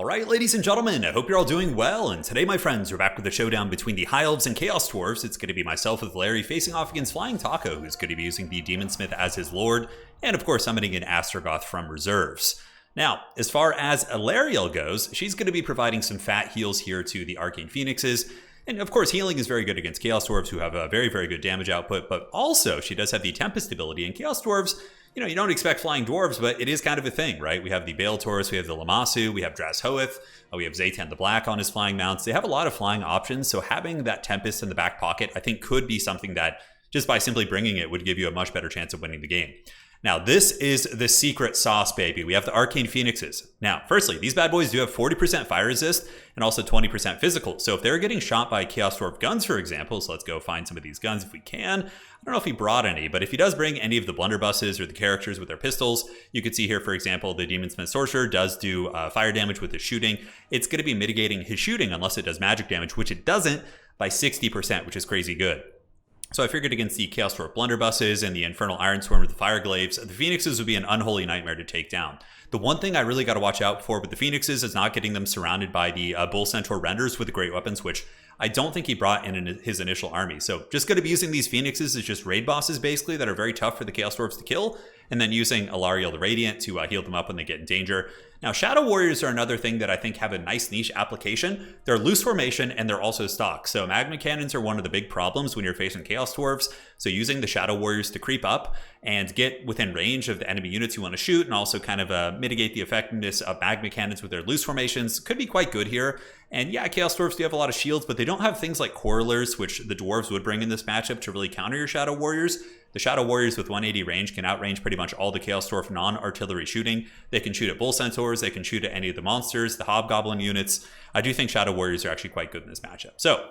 Alright, ladies and gentlemen, I hope you're all doing well, and today, my friends, we're back with the showdown between the High Elves and Chaos Dwarfs. It's going to be myself with Larry facing off against Flying Taco, who's going to be using the Demon Smith as his lord, and of course summoning an Astrogoth from reserves. Now, as far as Alariel goes, she's going to be providing some fat heals here to the Arcane Phoenixes. And of course, healing is very good against Chaos Dwarves, who have a very, very good damage output, but also she does have the Tempest ability, and Chaos Dwarves, you know, you don't expect flying dwarves, but it is kind of a thing, right? We have the Bale Taurus, we have the Lamassu, we have Drazhoath, we have Zaytan the Black on his flying mounts. They have a lot of flying options, so having that Tempest in the back pocket, I think, could be something that, just by simply bringing it, would give you a much better chance of winning the game. Now, this is the secret sauce, baby. We have the Arcane Phoenixes. Now, firstly, these bad boys do have 40% fire resist and also 20% physical. So if they're getting shot by Chaos Dwarf guns, for example, so let's go find some of these guns if we can. I don't know if he brought any, but if he does bring any of the blunderbusses or the characters with their pistols, you could see here, for example, the Demon Smith Sorcerer does do fire damage with his shooting. It's going to be mitigating his shooting unless it does magic damage, which it doesn't, by 60%, which is crazy good. So I figured against the Chaos Dwarf blunderbusses and the Infernal Iron Swarm with the Fire Glaives, the Phoenixes would be an unholy nightmare to take down. The one thing I really got to watch out for with the Phoenixes is not getting them surrounded by the Bull Centaur Renders with the great weapons, which I don't think he brought in his initial army. So just going to be using these Phoenixes as just raid bosses, basically, that are very tough for the Chaos Dwarfs to kill, and then using Alariel the Radiant to heal them up when they get in danger. Now, Shadow Warriors are another thing that I think have a nice niche application. They're loose formation, and they're also stock. So Magma Cannons are one of the big problems when you're facing Chaos Dwarves. So using the Shadow Warriors to creep up and get within range of the enemy units you want to shoot, and also kind of mitigate the effectiveness of Magma Cannons with their loose formations could be quite good here. And yeah, Chaos Dwarfs do have a lot of shields, but they don't have things like Quarrelers, which the Dwarves would bring in this matchup to really counter your Shadow Warriors. The Shadow Warriors with 180 range can outrange pretty much all the Chaos Dwarf non-artillery shooting. They can shoot at Bull Centaurs, they can shoot at any of the monsters, the Hobgoblin units. I do think Shadow Warriors are actually quite good in this matchup. So,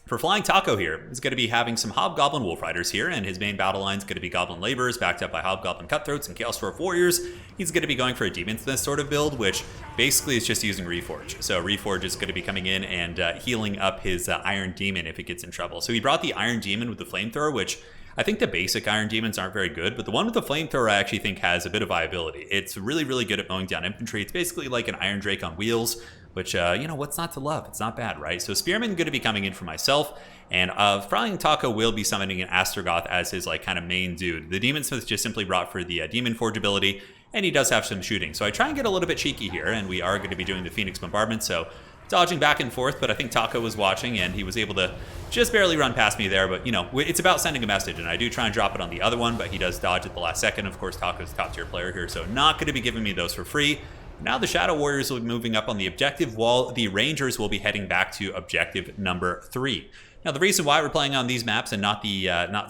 for Flying Taco here, he's going to be having some Hobgoblin Wolf Riders here, and his main battle line is going to be Goblin Laborers, backed up by Hobgoblin Cutthroats and Chaos Dwarf Warriors. He's going to be going for a Demon Smith sort of build, which basically is just using Reforge. So Reforge is going to be coming in and healing up his Iron Demon if it gets in trouble. So he brought the Iron Demon with the Flamethrower, which I think the basic Iron Demons aren't very good, but the one with the Flamethrower I actually think has a bit of viability. It's really, really good at mowing down infantry. It's basically like an Iron Drake on wheels, which, you know, what's not to love? It's not bad, right? So Spearman going to be coming in for myself, and Flying Taco will be summoning an Astrogoth as his, like, kind of main dude. The Demon Smith just simply brought for the Demon Forge ability, and he does have some shooting. So I try and get a little bit cheeky here, and we are going to be doing the Phoenix Bombardment, so dodging back and forth, but I think Taco was watching, and he was able to just barely run past me there. But, you know, it's about sending a message, and I do try and drop it on the other one, but he does dodge at the last second. Of course, Taco's top-tier player here, so not going to be giving me those for free. Now the Shadow Warriors will be moving up on the objective, while the Rangers will be heading back to objective number 3. Now, the reason why we're playing on these maps and not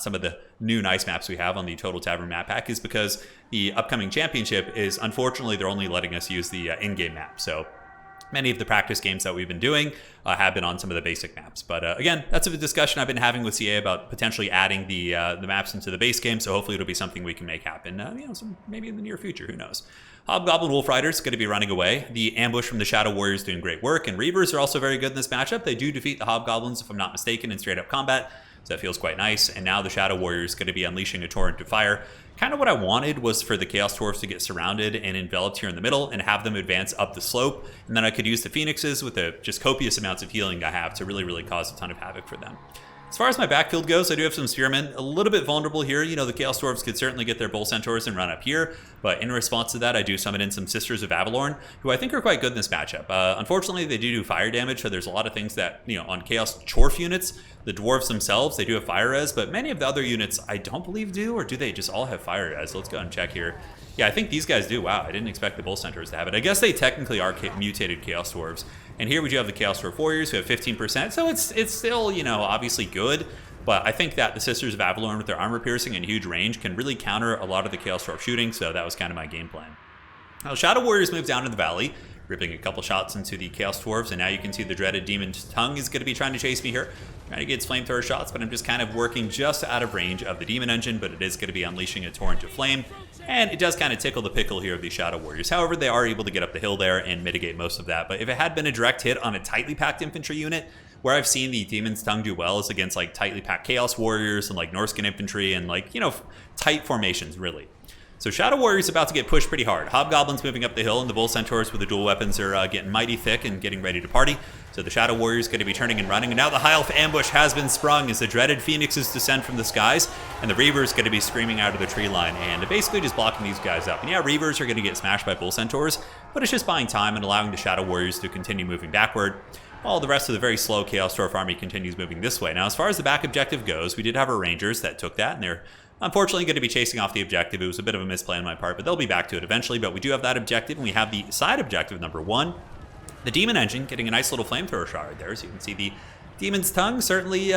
some of the new nice maps we have on the Total Tavern map pack is because the upcoming championship is, unfortunately, they're only letting us use the in-game map. So many of the practice games that we've been doing have been on some of the basic maps. But again, that's a discussion I've been having with CA about potentially adding the maps into the base game. So hopefully it'll be something we can make happen, you know, maybe in the near future. Who knows? Hobgoblin Wolf Riders going to be running away. The ambush from the Shadow Warriors doing great work, and Reavers are also very good in this matchup. They do defeat the Hobgoblins, if I'm not mistaken, in straight up combat. So that feels quite nice. And now the Shadow Warriors going to be unleashing a torrent of fire. Kind of what I wanted was for the Chaos Dwarfs to get surrounded and enveloped here in the middle and have them advance up the slope. And then I could use the Phoenixes with the just copious amounts of healing I have to really, really cause a ton of havoc for them. As far as my backfield goes, I do have some Spearmen. A little bit vulnerable here. You know, the Chaos Dwarves could certainly get their Bull Centaurs and run up here. But in response to that, I do summon in some Sisters of Avalorn, who I think are quite good in this matchup. Unfortunately, they do fire damage, so there's a lot of things that, you know, on Chaos Chorf units, the Dwarves themselves, they do have fire res, but many of the other units I don't believe do, or do they just all have fire res? Let's go and check here. Yeah, I think these guys do. Wow, I didn't expect the Bull Centaurs to have it. I guess they technically are mutated Chaos Dwarves. And here we do have the Chaos Dwarf Warriors who have 15%, so it's still, you know, obviously good. But I think that the Sisters of Avalorn with their armor piercing and huge range can really counter a lot of the Chaos Dwarf shooting, so that was kind of my game plan. Now, Shadow Warriors moved down to the valley, ripping a couple shots into the Chaos Dwarves, and now you can see the dreaded Demon's Tongue is going to be trying to chase me here. Trying to get its flamethrower shots, but I'm just kind of working just out of range of the Demon Engine, but it is going to be unleashing a torrent of flame, and it does kind of tickle the pickle here of these Shadow Warriors. However, they are able to get up the hill there and mitigate most of that, but if it had been a direct hit on a tightly packed infantry unit, where I've seen the Demon's Tongue do well is against like tightly packed Chaos Warriors and like Norskin infantry and like, you know, tight formations really. So Shadow Warrior's about to get pushed pretty hard. Hobgoblins moving up the hill, and the Bull Centaurs with the dual weapons are getting mighty thick and getting ready to party. So the Shadow Warrior's going to be turning and running, and now the High Elf ambush has been sprung as the dreaded Phoenixes descend from the skies, and the Reavers going to be screaming out of the tree line and basically just blocking these guys up. And yeah, Reavers are going to get smashed by Bull Centaurs, but it's just buying time and allowing the Shadow Warriors to continue moving backward, while the rest of the very slow Chaos Dwarf army continues moving this way. Now, as far as the back objective goes, we did have our Rangers that took that, and they're unfortunately going to be chasing off the objective. It was a bit of a misplay on my part, but they'll be back to it eventually. But we do have that objective, and we have the side objective number 1. The Demon Engine getting a nice little flamethrower shard there, so you can see the Demon's Tongue certainly,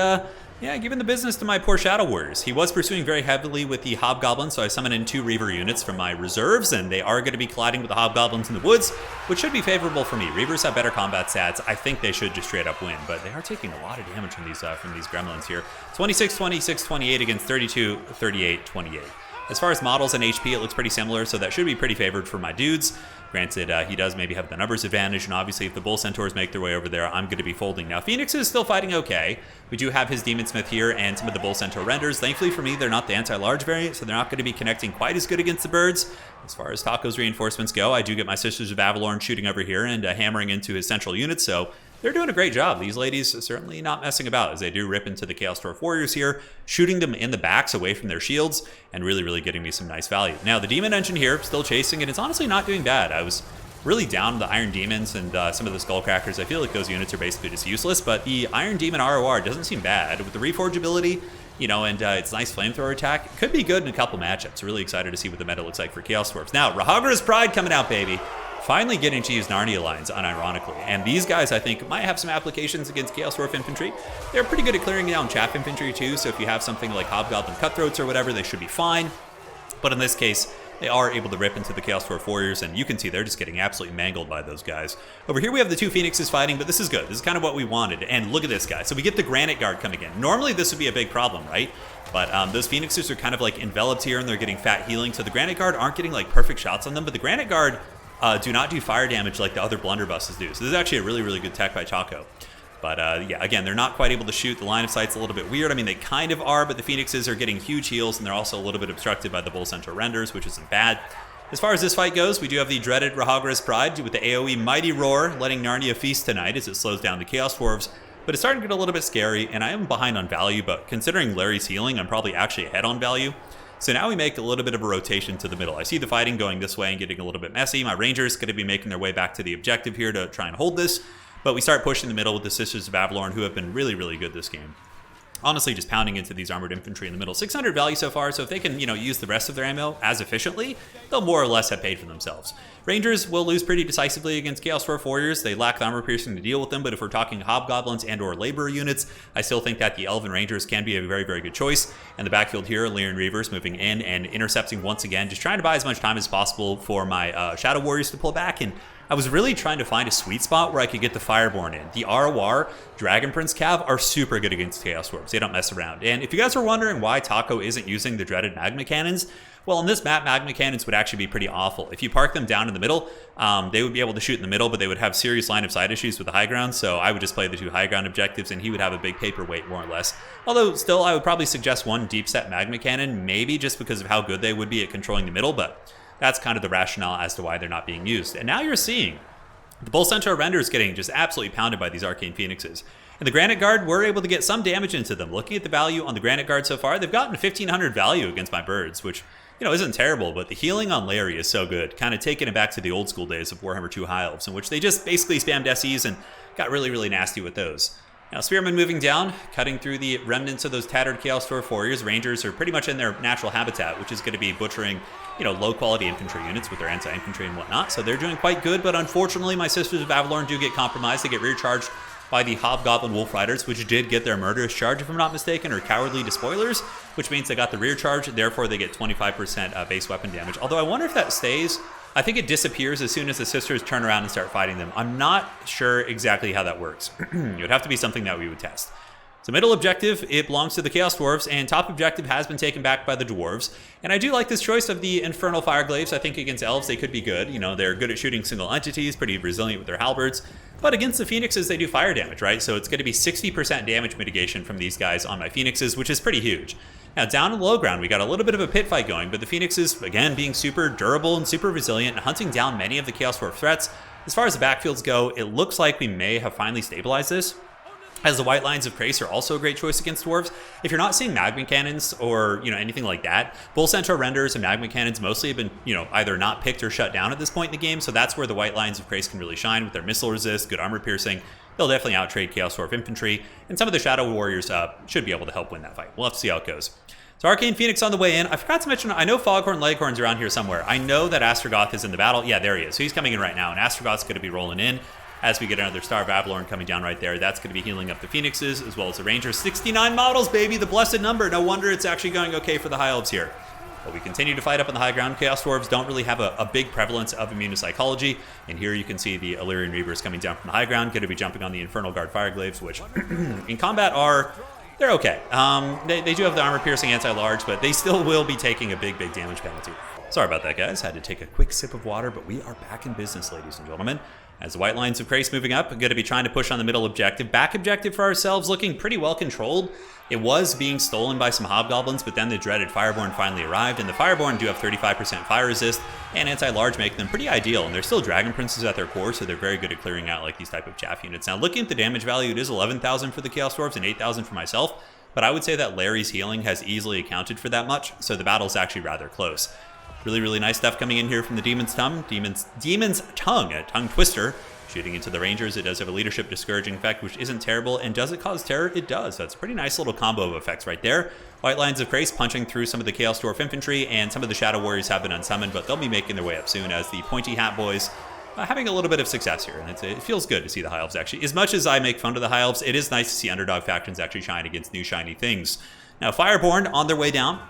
giving the business to my poor Shadow Warriors. He was pursuing very heavily with the Hobgoblins, so I summoned in 2 Reaver units from my reserves, and they are going to be colliding with the Hobgoblins in the woods, which should be favorable for me. Reavers have better combat stats. I think they should just straight up win, but they are taking a lot of damage from these gremlins here. 26, 26, 28 against 32, 38, 28. As far as models and HP, it looks pretty similar, so that should be pretty favored for my dudes. Granted, he does maybe have the numbers advantage, and obviously if the Bull Centaurs make their way over there, I'm going to be folding. Now, Phoenix is still fighting okay. We do have his Demon Smith here and some of the Bull Centaur renders. Thankfully for me, they're not the anti-large variant, so they're not going to be connecting quite as good against the birds. As far as Taco's reinforcements go, I do get my Sisters of Avalorn shooting over here and hammering into his central units, so they're doing a great job. These ladies are certainly not messing about as they do rip into the Chaos Dwarf Warriors here, shooting them in the backs away from their shields, and really getting me some nice value. Now, the Demon Engine here, still chasing, and it's honestly not doing bad. I was really down the Iron Demons and some of the Skullcrackers. I feel like those units are basically just useless, but the Iron Demon ROR doesn't seem bad. With the Reforge ability, and its nice flamethrower attack, it could be good in a couple matchups. Really excited to see what the meta looks like for Chaos Dwarfs. Now, Rahagra's Pride coming out, baby. Finally getting to use Narnia lines, unironically. And these guys, I think, might have some applications against Chaos Dwarf infantry. They're pretty good at clearing down chaff infantry, too, so if you have something like Hobgoblin Cutthroats or whatever, they should be fine. But in this case, they are able to rip into the Chaos Dwarf Warriors, and you can see they're just getting absolutely mangled by those guys. Over here we have the 2 Phoenixes fighting, but this is good. This is kind of what we wanted. And look at this guy. So we get the Granite Guard coming in. Normally this would be a big problem, right? But those Phoenixes are kind of like enveloped here, and they're getting fat healing. So the Granite Guard aren't getting like perfect shots on them, but the Granite Guard do not do fire damage like the other blunderbusses do. So this is actually a really good tech by Taco. But yeah, again, they're not quite able to shoot. The line of sight's a little bit weird. I mean, they kind of are, but the Phoenixes are getting huge heals, and they're also a little bit obstructed by the Bull Centaur renders, which isn't bad. As far as this fight goes, we do have the dreaded Rahagra's Pride with the AoE Mighty Roar, letting Narnia feast tonight as it slows down the Chaos Dwarves. But it's starting to get a little bit scary, and I am behind on value, but considering Larry's healing, I'm probably actually ahead on value. So now we make a little bit of a rotation to the middle. I see the fighting going this way and getting a little bit messy. My Rangers going to be making their way back to the objective here to try and hold this. But we start pushing the middle with the Sisters of Avalorn, who have been really good this game. Honestly, just pounding into these armored infantry in the middle. 600 value so far, so if they can, use the rest of their ammo as efficiently, they'll more or less have paid for themselves. Rangers will lose pretty decisively against Chaos Dwarf Warriors. They lack the armor piercing to deal with them, but if we're talking Hobgoblins and or Laborer units, I still think that the Elven Rangers can be a very good choice. And the backfield here, Lyran Reavers moving in and intercepting once again, just trying to buy as much time as possible for my Shadow Warriors to pull back. And I was really trying to find a sweet spot where I could get the Fireborn in. The ROR, Dragon Prince Cav, are super good against Chaos Dwarves. They don't mess around. And if you guys were wondering why Taco isn't using the dreaded Magma Cannons, well, in this map, Magma Cannons would actually be pretty awful. If you park them down in the middle, they would be able to shoot in the middle, but they would have serious line of sight issues with the high ground, so I would just play the 2 high ground objectives, and he would have a big paperweight, more or less. Although, still, I would probably suggest 1 deep set Magma Cannon, maybe just because of how good they would be at controlling the middle, but that's kind of the rationale as to why they're not being used. And now you're seeing the Bull Centaur render is getting just absolutely pounded by these Arcane Phoenixes. And the Granite Guard, we're able to get some damage into them. Looking at the value on the Granite Guard so far, they've gotten 1,500 value against my birds, which, isn't terrible, but the healing on Larry is so good. Kind of taking it back to the old school days of Warhammer 2 High Elves, in which they just basically spammed SEs and got really nasty with those. Now, Spearmen moving down, cutting through the remnants of those tattered Chaos Dwarf Warriors. Rangers are pretty much in their natural habitat, which is going to be butchering, low-quality infantry units with their anti-infantry and whatnot. So they're doing quite good, but unfortunately, my Sisters of Avalorn do get compromised. They get rear-charged by the Hobgoblin Wolf Riders, which did get their murderous charge, if I'm not mistaken, or cowardly despoilers, which means they got the rear charge, therefore they get 25% base weapon damage. Although I wonder if that stays. I think it disappears as soon as the Sisters turn around and start fighting them. I'm not sure exactly how that works. It would have to be something that we would test. So middle objective, it belongs to the Chaos Dwarves, and top objective has been taken back by the Dwarves. And I do like this choice of the Infernal Fireglaves. I think against Elves they could be good. They're good at shooting single entities, pretty resilient with their halberds. But against the Phoenixes, they do fire damage, right? So it's going to be 60% damage mitigation from these guys on my Phoenixes, which is pretty huge. Now, down in the low ground, we got a little bit of a pit fight going, but the Phoenixes, again, being super durable and super resilient and hunting down many of the Chaos Dwarf threats. As far as the backfields go, it looks like we may have finally stabilized this, as the White Lines of Crace are also a great choice against Dwarves. If you're not seeing Magma Cannons or, anything like that, Bull Centaur Renders and Magma Cannons mostly have been, either not picked or shut down at this point in the game, so that's where the White Lines of Crace can really shine with their missile resist, good armor piercing. They'll definitely outtrade Chaos Dwarf Infantry, and some of the Shadow Warriors should be able to help win that fight. We'll have to see how it goes. So Arcane Phoenix on the way in. I forgot to mention, I know Foghorn Leghorn's around here somewhere. I know that Astrogoth is in the battle. Yeah, there he is. So he's coming in right now, and Astrogoth's going to be rolling in as we get another Star of Avalorn coming down right there. That's going to be healing up the Phoenixes as well as the Rangers. 69 models, baby, the blessed number. No wonder it's actually going okay for the High Elves here. But we continue to fight up on the high ground. Chaos Dwarves don't really have a big prevalence of immunopsychology. And here you can see the Illyrian Reavers coming down from the high ground, going to be jumping on the Infernal Guard Fireglaves, which in combat they're okay. They do have the armor-piercing anti-large, but they still will be taking a big damage penalty. Sorry about that, guys. Had to take a quick sip of water, but we are back in business, ladies and gentlemen. As the White Lines of Crace moving up, I'm going to be trying to push on the middle objective. Back objective for ourselves looking pretty well controlled. It was being stolen by some Hobgoblins, but then the dreaded Fireborn finally arrived, and the Fireborn do have 35% fire resist and anti-large, making them pretty ideal, and they're still Dragon Princes at their core, so they're very good at clearing out like these type of chaff units. Now, looking at the damage value, it is 11,000 for the Chaos Dwarves and 8,000 for myself, but I would say that Larry's healing has easily accounted for that much, so the battle's actually rather close. Really nice stuff coming in here from the Demon's Tongue. Demon's Tongue, a tongue twister. Shooting into the Rangers, it does have a leadership discouraging effect, which isn't terrible. And does it cause terror? It does. That's a pretty nice little combo of effects right there. White Lines of Crace punching through some of the Chaos Dwarf Infantry, and some of the Shadow Warriors have been unsummoned, but they'll be making their way up soon as the Pointy Hat Boys having a little bit of success here. And it feels good to see the High Elves actually. As much as I make fun of the High Elves, it is nice to see underdog factions actually shine against new shiny things. Now, Fireborn on their way down.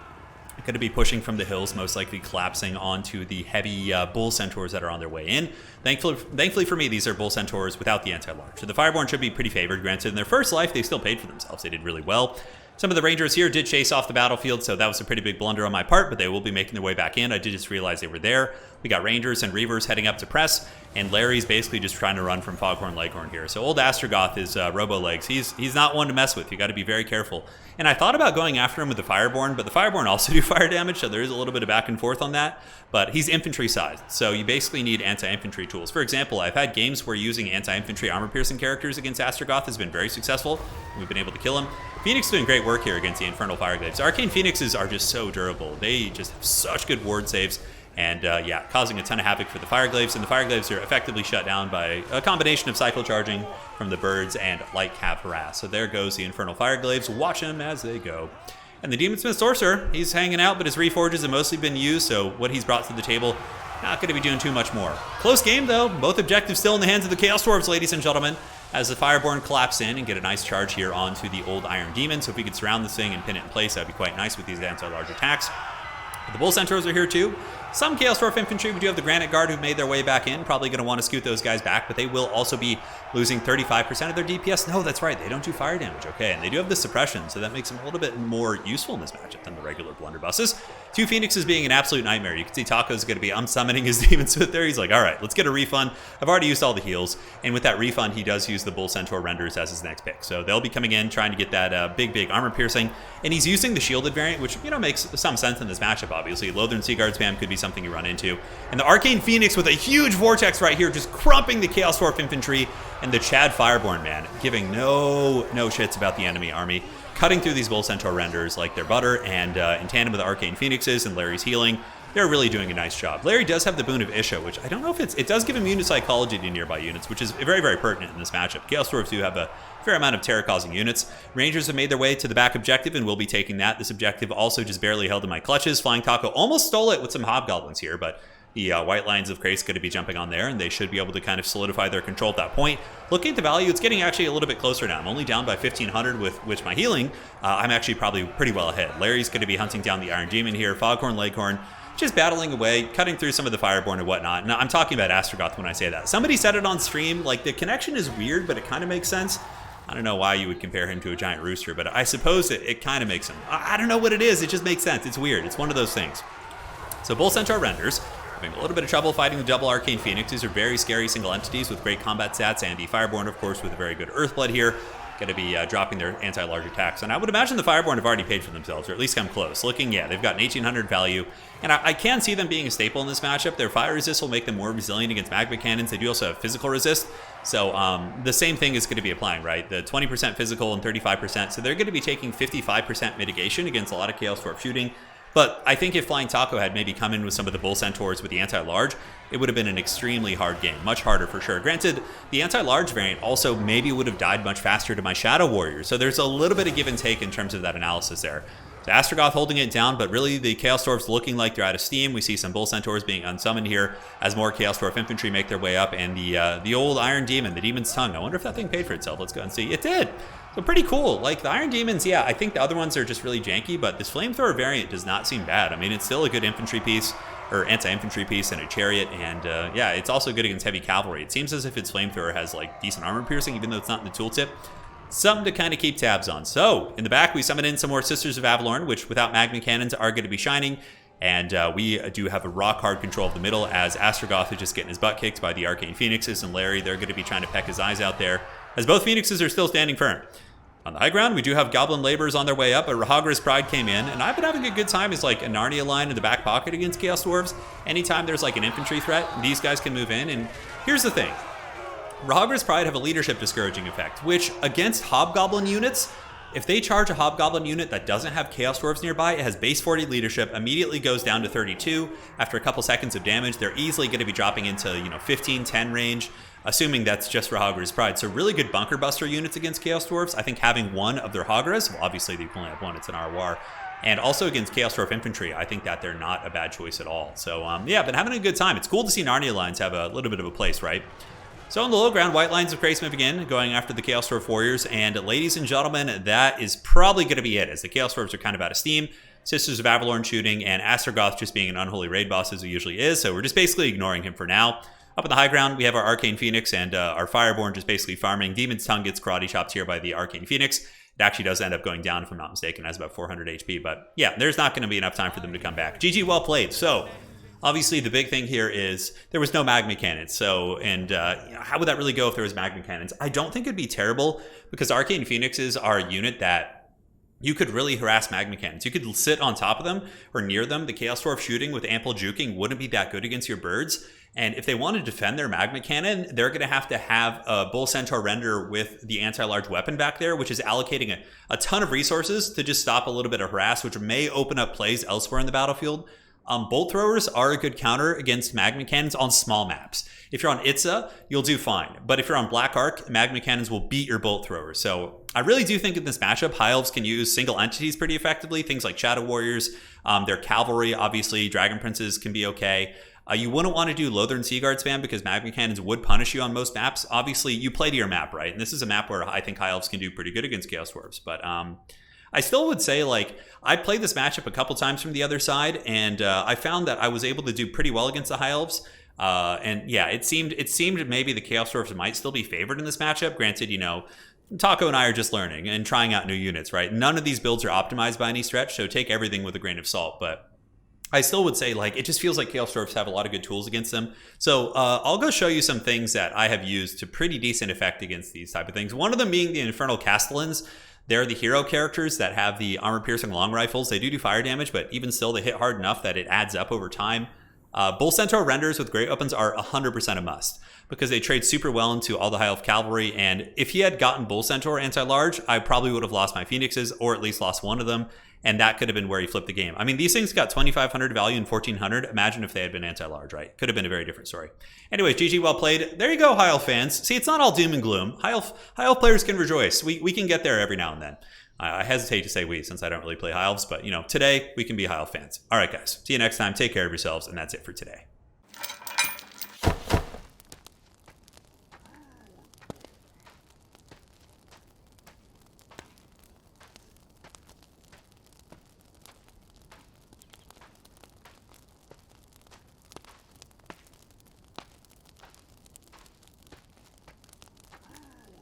Going to be pushing from the hills, most likely collapsing onto the heavy Bull Centaurs that are on their way in. Thankfully for me, these are Bull Centaurs without the anti-large. So the Fireborn should be pretty favored. Granted, in their first life, they still paid for themselves. They did really well. Some of the Rangers here did chase off the battlefield, so that was a pretty big blunder on my part, but they will be making their way back in. I did just realize they were there. We got Rangers and Reavers heading up to press, and Larry's basically just trying to run from Foghorn Leghorn here. So old Astrogoth is Robo-Legs. He's not one to mess with. You got to be very careful. And I thought about going after him with the Fireborn, but the Fireborn also do fire damage, so there is a little bit of back and forth on that. But he's infantry sized, so you basically need anti-infantry tools. For example, I've had games where using anti-infantry armor-piercing characters against Astrogoth has been very successful. We've been able to kill him. Phoenix doing great work here against the Infernal Fireglaves. Arcane Phoenixes are just so durable. They just have such good ward saves. And yeah, causing a ton of havoc for the Fireglaves. And the Fireglaves are effectively shut down by a combination of cycle charging from the birds and light cav harass. So there goes the Infernal Fireglaves. Watch them as they go. And the Demon Smith Sorcerer, he's hanging out, but his Reforges have mostly been used. So what he's brought to the table, not going to be doing too much more. Close game, though. Both objectives still in the hands of the Chaos Dwarves, ladies and gentlemen, as the Fireborn collapse in and get a nice charge here onto the old Iron Demon. So if we could surround this thing and pin it in place, that'd be quite nice with these anti-large attacks. But the Bull Centaurs are here too. Some Chaos Dwarf Infantry. We do have the Granite Guard who've made their way back in. Probably going to want to scoot those guys back, but they will also be losing 35% of their DPS. No, that's right. They don't do fire damage. Okay, and they do have the suppression, so that makes them a little bit more useful in this matchup than the regular blunderbusses. Two Phoenixes being an absolute nightmare. You can see Taco's going to be unsummoning his Demon Smith there. He's like, all right, let's get a refund. I've already used all the heals, and with that refund, he does use the Bull Centaur Renders as his next pick. So they'll be coming in, trying to get that big armor piercing, and he's using the shielded variant, which, makes some sense in this matchup, obviously. Lothern Seaguard spam could be something you run into. And the Arcane Phoenix with a huge vortex right here, just crumping the Chaos Dwarf Infantry, and the Chad Fireborn, man, giving no shits about the enemy army, cutting through these Bull Centaur Renders like they're butter, and in tandem with the Arcane Phoenixes and Larry's healing, they're really doing a nice job. Larry does have the boon of Isha, which I don't know if it does give immune to psychology to nearby units, which is very pertinent in this matchup. Chaos Dwarves do have a fair amount of terror-causing units. Rangers have made their way to the back objective, and we'll be taking that. This objective also just barely held in my clutches. Flying Taco almost stole it with some Hobgoblins here, but the White Lines of Crace going to be jumping on there, and they should be able to kind of solidify their control at that point. Looking at the value, it's getting actually a little bit closer now. I'm only down by 1,500 with which my healing, I'm actually probably pretty well ahead. Larry's going to be hunting down the Iron Demon here. Foghorn Leghorn just battling away, cutting through some of the Fireborn and whatnot. Now, I'm talking about Astrogoth when I say that. Somebody said it on stream, like the connection is weird, but it kind of makes sense. I don't know why you would compare him to a giant rooster, but I suppose it kind of makes him. I don't know what it is. It just makes sense. It's weird. It's one of those things. So Bull Centaur Renders having a little bit of trouble fighting the double Arcane Phoenix. These are very scary single entities with great combat stats, and the Fireborn, of course, with a very good Earthblood here. going to be dropping their anti-large attacks. And I would imagine the Fireborn have already paid for themselves, or at least come close. Looking, yeah, they've got an 1800 value. And I can see them being a staple in this matchup. Their fire resist will make them more resilient against magma cannons. They do also have physical resist. So the same thing is going to be applying, right? The 20% physical and 35%. So they're going to be taking 55% mitigation against a lot of Chaos Dwarf shooting. But I think if Flying Taco had maybe come in with some of the Bull Centaurs with the anti-large, it would have been an extremely hard game. Much harder for sure. Granted, the anti-large variant also maybe would have died much faster to my Shadow Warriors. So there's a little bit of give and take in terms of that analysis there. So Astrogoth holding it down, but really the Chaos Dwarfs looking like they're out of steam. We see some Bull Centaurs being unsummoned here as more Chaos Dwarf infantry make their way up. And the old Iron Demon, the Demon's Tongue. I wonder if that thing paid for itself. Let's go and see. It did. So pretty cool. Like the Iron Demons, yeah, I think the other ones are just really janky, but this Flamethrower variant does not seem bad. I mean, it's still a good infantry piece, or anti-infantry piece, and a chariot, and yeah, it's also good against heavy cavalry. It seems as if its Flamethrower has like decent armor piercing, even though it's not in the tooltip. Something to kind of keep tabs on. So in the back, we summon in some more Sisters of Avalorn, which without magma cannons are going to be shining. And we do have a rock hard control of the middle, as Astrogoth is just getting his butt kicked by the Arcane Phoenixes, and Larry, they're going to be trying to peck his eyes out there, as both Phoenixes are still standing firm. On the high ground, we do have Goblin Laborers on their way up, but Rahagra's Pride came in, and I've been having a good time as like a Narnia line in the back pocket against Chaos Dwarves. Anytime there's like an infantry threat, these guys can move in, and here's the thing. Rahagra's Pride have a leadership discouraging effect, which against Hobgoblin units, if they charge a Hobgoblin unit that doesn't have Chaos Dwarves nearby, it has base 40 leadership, immediately goes down to 32. After a couple seconds of damage, they're easily going to be dropping into, 15, 10 range, assuming that's just Rahagra's Pride. So really good bunker buster units against Chaos Dwarves. I think having one of their Hagras, well, obviously they only have one, it's an Arwar, and also against Chaos Dwarf infantry, I think that they're not a bad choice at all. So yeah, I've been having a good time. It's cool to see Narnia lines have a little bit of a place, right? So on the low ground, White Lines of Crazesmith again, going after the Chaos Dwarf Warriors. And ladies and gentlemen, that is probably going to be it, as the Chaos Dwarves are kind of out of steam. Sisters of Avalorn shooting, and Astrogoth just being an unholy raid boss as he usually is. So we're just basically ignoring him for now. Up in the high ground, we have our Arcane Phoenix and our Fireborn just basically farming. Demon's Tongue gets karate chopped here by the Arcane Phoenix. It actually does end up going down, if I'm not mistaken. It has about 400 HP. But yeah, there's not going to be enough time for them to come back. GG, well played. So obviously, the big thing here is there was no magma cannons. So, and how would that really go if there was magma cannons? I don't think it'd be terrible, because Arcane Phoenixes are a unit that you could really harass magma cannons. You could sit on top of them or near them. The Chaos Dwarf shooting with ample juking wouldn't be that good against your birds. And if they want to defend their magma cannon, they're going to have a Bull Centaur render with the anti-large weapon back there, which is allocating a ton of resources to just stop a little bit of harass, which may open up plays elsewhere in the battlefield. Bolt throwers are a good counter against magma cannons on small maps. If you're on Itza, you'll do fine. But if you're on Black Ark, magma cannons will beat your bolt throwers. So I really do think in this matchup, High Elves can use single entities pretty effectively. Things like Shadow Warriors, their cavalry, obviously, Dragon Princes can be okay. You wouldn't want to do Lothern Seaguard spam, because magma cannons would punish you on most maps. Obviously, you play to your map, right? And this is a map where I think High Elves can do pretty good against Chaos Dwarves. But I still would say, like, I played this matchup a couple times from the other side, and I found that I was able to do pretty well against the High Elves. And yeah, it seemed maybe the Chaos Dwarfs might still be favored in this matchup. Granted, Taco and I are just learning and trying out new units, right? None of these builds are optimized by any stretch, so take everything with a grain of salt. But I still would say, like, it just feels like Chaos Dwarfs have a lot of good tools against them. So I'll go show you some things that I have used to pretty decent effect against these type of things. One of them being the Infernal Castellans. They're the hero characters that have the armor-piercing long rifles. They do fire damage, but even still, they hit hard enough that it adds up over time. Bull Centaur renders with great weapons are 100% a must, because they trade super well into all the High Elf cavalry. And if he had gotten Bull Centaur anti-large, I probably would have lost my Phoenixes, or at least lost one of them. And that could have been where he flipped the game. I mean, these things got 2,500 value and 1,400. Imagine if they had been anti-large, right? Could have been a very different story. Anyways, GG, well played. There you go, High Elf fans. See, it's not all doom and gloom. High Elf players can rejoice. We can get there every now and then. I hesitate to say we, since I don't really play High Elves, but today we can be High Elf fans. All right, guys. See you next time. Take care of yourselves, and that's it for today.